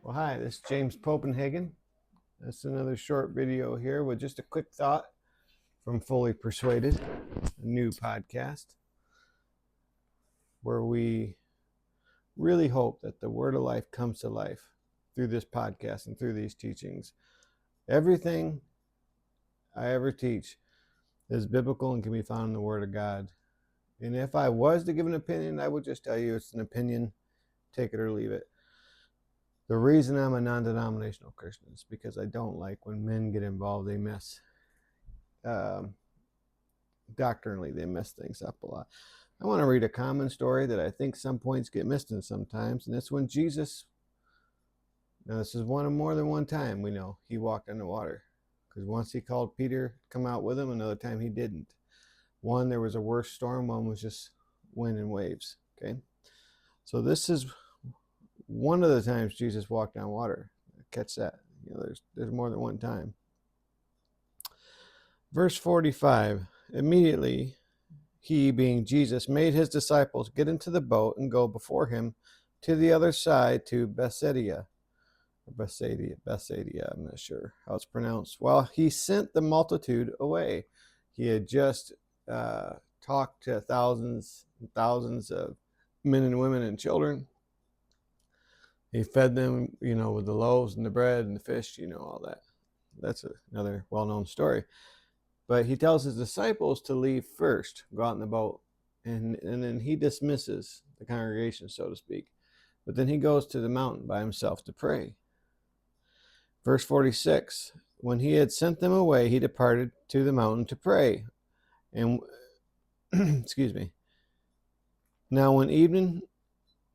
Well, hi, this is James Popenhagen. That's another short video here with just a quick thought from Fully Persuaded, a new podcast where we really hope that the Word of Life comes to life through this podcast and through these teachings. Everything I ever teach is biblical and can be found in the Word of God. And if I was to give an opinion, I would just tell you it's an opinion, take it or leave it. The reason I'm a non-denominational Christian is because I don't like when men get involved. They mess doctrinally, they mess things up a lot. I want to read a common story that I think some points get missed in sometimes, and it's when Jesus, now this is one of more than one time we know he walked on the water, because once he called Peter to come out with him, another time he didn't. One, there was a worse storm, one was just wind and waves. Okay, so this is one of the times Jesus walked on water. Catch that. There's more than one time. Verse 45, immediately he, being Jesus, made his disciples get into the boat and go before him to the other side, to Bethsaida. Bethsaida, I'm not sure how it's pronounced. While he sent the multitude away. He had just talked to thousands and thousands of men and women and children. He fed them, with the loaves and the bread and the fish, all that. That's another well-known story. But he tells his disciples to leave first, go out in the boat, and then he dismisses the congregation, so to speak. But then he goes to the mountain by himself to pray. Verse 46, when he had sent them away, he departed to the mountain to pray. And, excuse me. Now when evening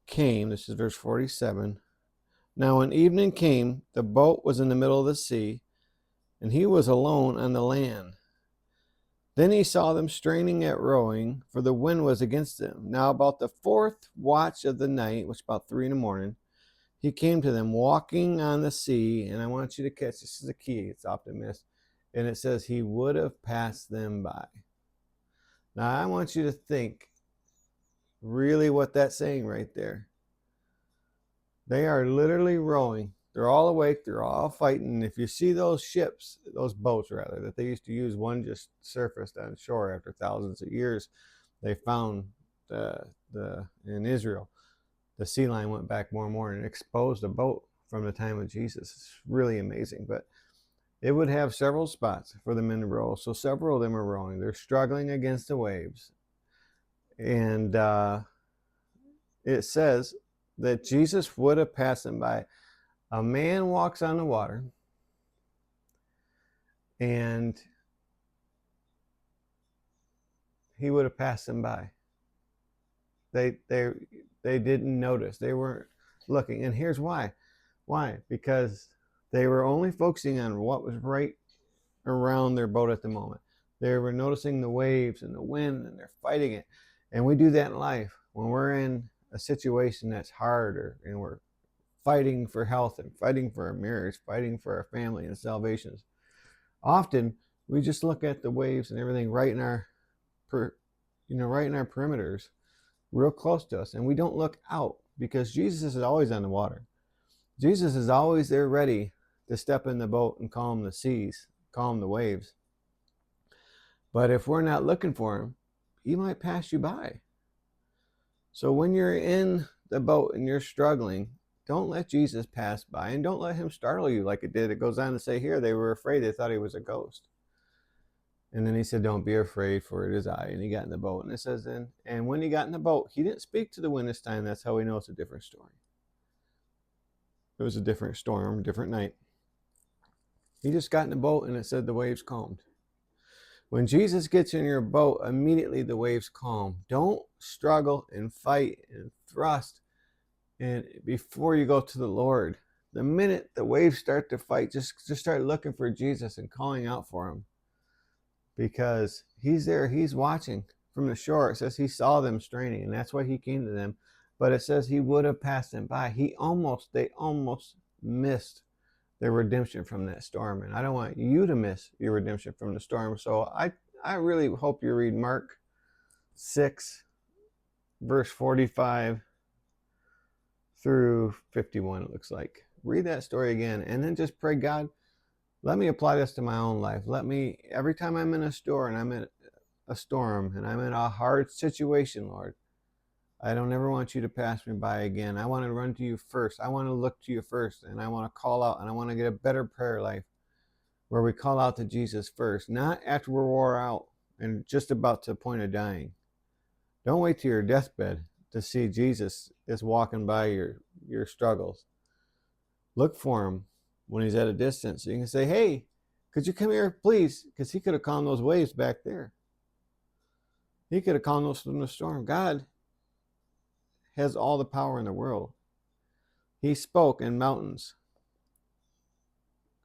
came, this is verse 47, now when evening came, the boat was in the middle of the sea, and he was alone on the land. Then he saw them straining at rowing, for the wind was against them. Now about the fourth watch of the night, which is about 3 a.m, he came to them walking on the sea. And I want you to catch, this is a key, it's often missed. And it says he would have passed them by. Now I want you to think really what that's saying right there. They are literally rowing. They're all awake. They're all fighting. And if you see those ships, those boats rather, that they used to use, one just surfaced on shore after thousands of years. They found in Israel, the sea line went back more and more and exposed a boat from the time of Jesus. It's really amazing. But it would have several spots for the men to row. So several of them are rowing. They're struggling against the waves. And it says that Jesus would have passed them by. A man walks on the water, and he would have passed them by. They didn't notice. They weren't looking. And here's why. Why? Because they were only focusing on what was right around their boat at the moment. They were noticing the waves and the wind, and they're fighting it. And we do that in life. When we're in a situation that's hard, and we're fighting for health and fighting for our marriage, fighting for our family and salvations. Often we just look at the waves and everything right in our perimeters, real close to us, and we don't look out, because Jesus is always on the water. Jesus is always there ready to step in the boat and calm the seas, calm the waves. But if we're not looking for him, he might pass you by. So when you're in the boat and you're struggling, don't let Jesus pass by, and don't let him startle you like it did. It goes on to say here, they were afraid. They thought he was a ghost. And then he said, don't be afraid, for it is I. And he got in the boat. And it says, and when he got in the boat, he didn't speak to the wind this time. That's how we know it's a different story. It was a different storm, different night. He just got in the boat, and it said the waves calmed. When Jesus gets in your boat, immediately the waves calm. Don't struggle and fight and thrust. And before you go to the Lord, the minute the waves start to fight, just start looking for Jesus and calling out for him, because he's there. He's watching from the shore. It says he saw them straining, and that's why he came to them. But it says he would have passed them by. They almost missed their redemption from that storm. And I don't want you to miss your redemption from the storm. So I really hope you read Mark 6, verse 45 through 51, it looks like. read that story again, and then just pray, God, let me apply this to my own life. Let me, every time I'm in a store and I'm in a storm and I'm in a hard situation, Lord, I don't ever want you to pass me by again. I want to run to you first. I want to look to you first, and I want to call out, and I want to get a better prayer life where we call out to Jesus first, not after we're wore out and just about to the point of dying. Don't wait till your deathbed to see Jesus is walking by your struggles. Look for him when he's at a distance. So you can say, hey, could you come here, please? Because he could have calmed those waves back there. He could have calmed us from the storm. God has all the power in the world. He spoke and mountains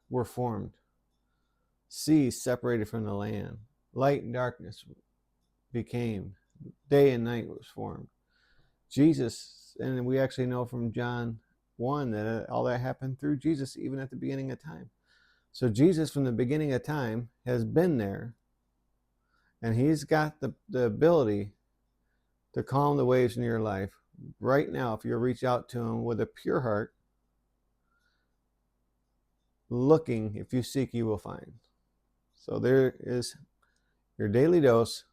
were formed. Seas separated from the land. Light and darkness became. Day and night was formed. Jesus, and we actually know from John 1 that all that happened through Jesus even at the beginning of time. So Jesus from the beginning of time has been there, and he's got the ability to calm the waves in your life right now if you reach out to him with a pure heart, looking. If you seek, you will find. So there is your daily dose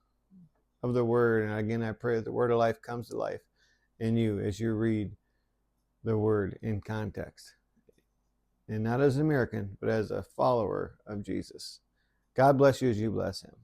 of the word. And again, I pray that the word of life comes to life in you as you read the word in context, and not as an American, but as a follower of Jesus. God bless you as you bless him.